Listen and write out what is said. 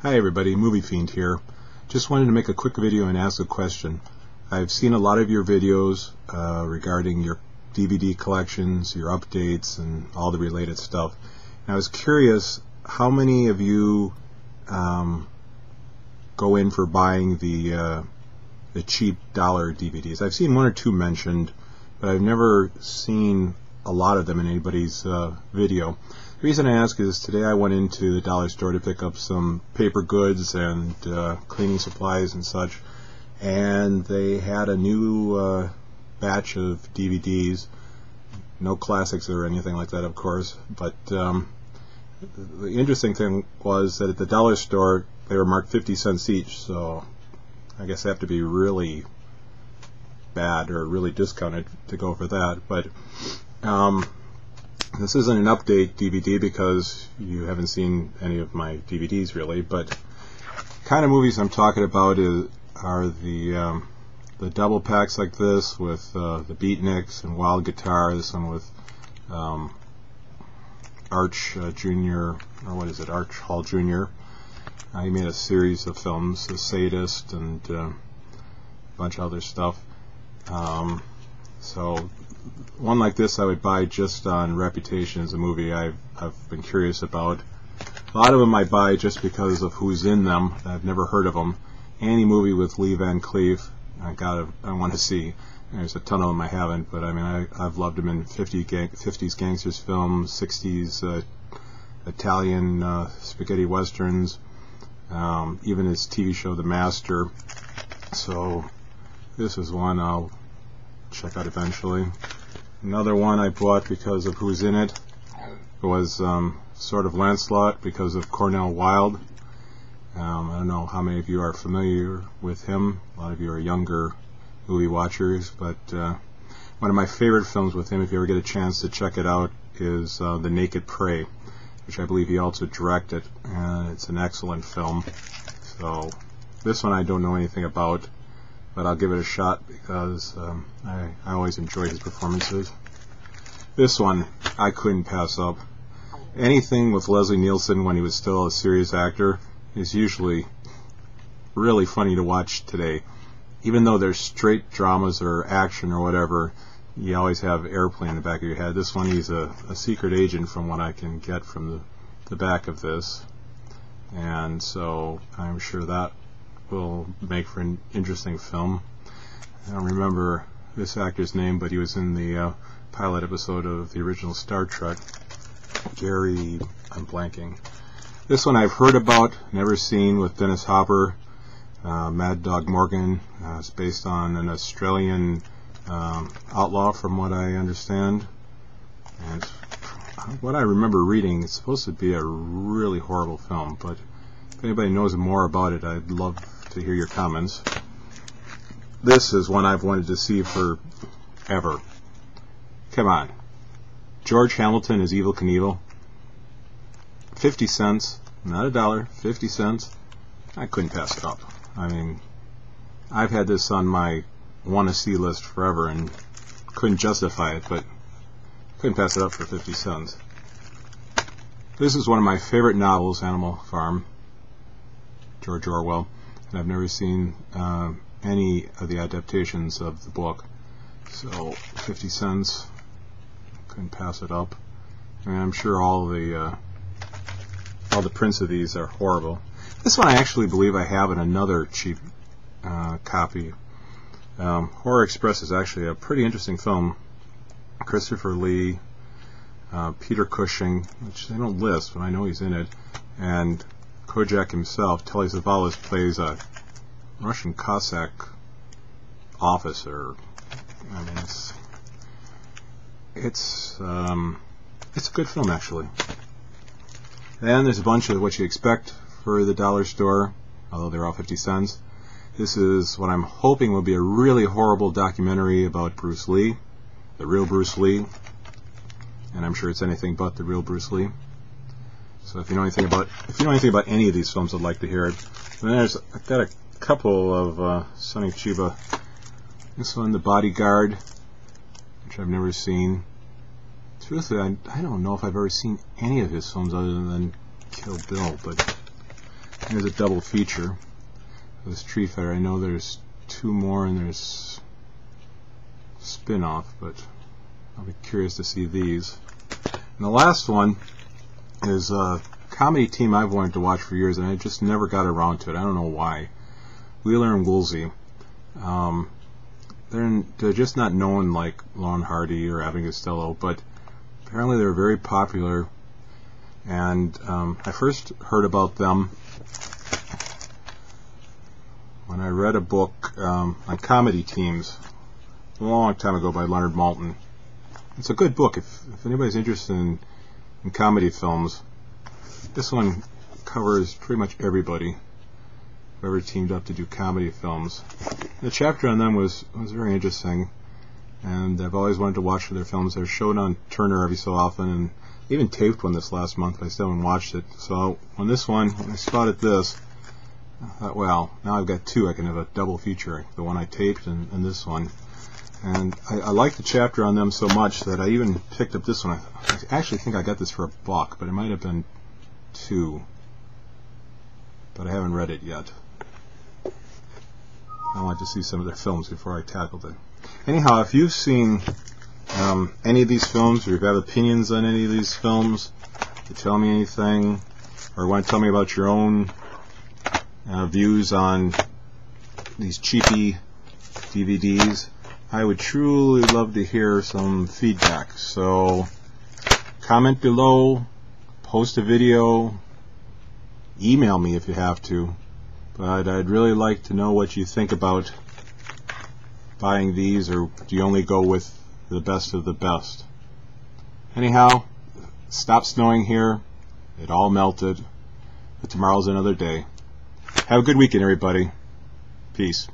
Hi everybody, Movie Fiend here. Just wanted to make a quick video and ask a question. I've seen a lot of your videos regarding your DVD collections, your updates, and all the related stuff. And I was curious, how many of you go in for buying the cheap dollar DVDs? I've seen one or two mentioned, but I've never seen a lot of them in anybody's video. The reason I ask is today I went into the dollar store to pick up some paper goods and cleaning supplies and such, and they had a new batch of DVDs. No classics or anything like that, of course, but the interesting thing was that at the dollar store they were marked 50 cents each, so I guess they have to be really bad or really discounted to go for that. But this isn't an update DVD because you haven't seen any of my DVDs really, but the kind of movies I'm talking about are the double packs like this with the Beatniks and Wild Guitar. This one with Arch Jr., or what is it, Arch Hall Jr. He made a series of films, The Sadist and a bunch of other stuff. So one like this I would buy just on reputation as a movie I've been curious about. A lot of them I buy just because of who's in them. I've never heard of them. Any movie with Lee Van Cleef, I want to see. There's a ton of them I haven't, but I mean I've loved him in 50s gangsters films, 60s Italian spaghetti westerns, even his TV show The Master. So this is one I'll check out eventually. Another one I bought because of who's in it was Sword of Lancelot, because of Cornel Wilde. I don't know how many of you are familiar with him. A lot of you are younger movie watchers, but one of my favorite films with him, if you ever get a chance to check it out, is The Naked Prey, which I believe he also directed, and it's an excellent film. So this one I don't know anything about, but I'll give it a shot because I always enjoy his performances. This one I couldn't pass up. Anything with Leslie Nielsen when he was still a serious actor is usually really funny to watch today. Even though they're straight dramas or action or whatever, you always have Airplane in the back of your head. This one, he's a secret agent from what I can get from the back of this, and so I'm sure that will make for an interesting film. I don't remember this actor's name, but he was in the pilot episode of the original Star Trek. Gary, I'm blanking. This one I've heard about, never seen, with Dennis Hopper, Mad Dog Morgan. It's based on an Australian outlaw, from what I understand. And what I remember reading, it's supposed to be a really horrible film, but if anybody knows more about it, I'd love to hear your comments. This is one I've wanted to see forever. Come on. George Hamilton as Evel Knievel. 50 cents, not $1, 50 cents. I couldn't pass it up. I mean, I've had this on my want-to-see list forever and couldn't justify it, but couldn't pass it up for 50 cents. This is one of my favorite novels, Animal Farm, George Orwell, and I've never seen any of the adaptations of the book. So 50 cents, couldn't pass it up. And I'm sure all the prints of these are horrible. This one I actually believe I have in another cheap copy. Horror Express is actually a pretty interesting film. Christopher Lee, Peter Cushing, which they don't list, but I know he's in it, and Kojak himself, Telly Savalas, plays a Russian Cossack officer. I mean, it's a good film actually. Then there's a bunch of what you expect for the dollar store, although they're all 50 cents. This is what I'm hoping will be a really horrible documentary about Bruce Lee, the real Bruce Lee, and I'm sure it's anything but the real Bruce Lee. So if you know anything about any of these films, I'd like to hear it. And then I've got a couple of Sonny Chiba. This one, The Bodyguard, which I've never seen. Truthfully, I don't know if I've ever seen any of his films other than Kill Bill, but Here's a double feature. This Tree Fighter. I know there's 2 more and there's spin-off, but I'll be curious to see these. And the last one is a comedy team I've wanted to watch for years, and I just never got around to it. I don't know why. Wheeler and Woolsey. They're just not known like Laurel and Hardy or Abbott and Costello, but apparently they're very popular. And I first heard about them when I read a book on comedy teams a long time ago by Leonard Maltin. It's a good book if anybody's interested in comedy films. This one covers pretty much everybody who ever teamed up to do comedy films. The chapter on them was very interesting, and I've always wanted to watch their films. They're shown on Turner every so often, and I even taped one this last month, but I still haven't watched it. So when I spotted this, I thought, well, now I've got 2. I can have a double feature, the one I taped and this one. And I like the chapter on them so much that I even picked up this one. I actually think I got this for $1, but it might have been $2. But I haven't read it yet. I wanted to see some of their films before I tackled it. Anyhow, if you've seen any of these films, or you've got opinions on any of these films, you tell me anything, or want to tell me about your own views on these cheapie DVDs, I would truly love to hear some feedback. So comment below, post a video, email me if you have to. But I'd really like to know what you think about buying these, or do you only go with the best of the best? Anyhow, stopped snowing here. It all melted. But tomorrow's another day. Have a good weekend, everybody. Peace.